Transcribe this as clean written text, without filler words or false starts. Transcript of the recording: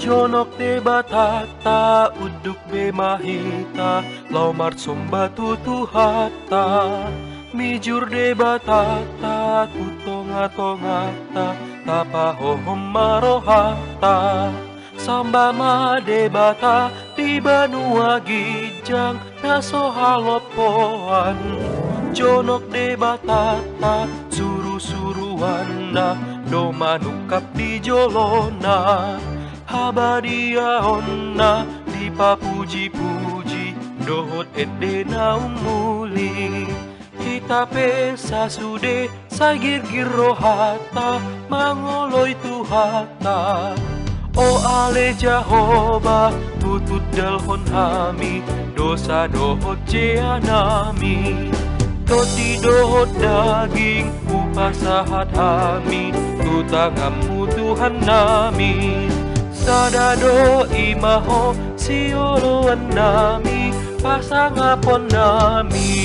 Jonok de batata, uduk be mahita, lomart sombatu tuhata. Mijur de batata, tutonga-tongata, tapa hohom marohata. Samba ma de bata, di banua gijang, naso halopoan. Jonok de batata, suru-suruana, do manukap di jolona. Habadia onna di papuji-puji dohot ede naumuli kita pesa sude sagir-gir rohata mangoloi tuhata o ale Jahoba tutut dalhon hami dosa dohot jeanami toti dohot daging upasahat hami tutangamu Tuhan nami sadado imaho sioloan nami pasangapon nami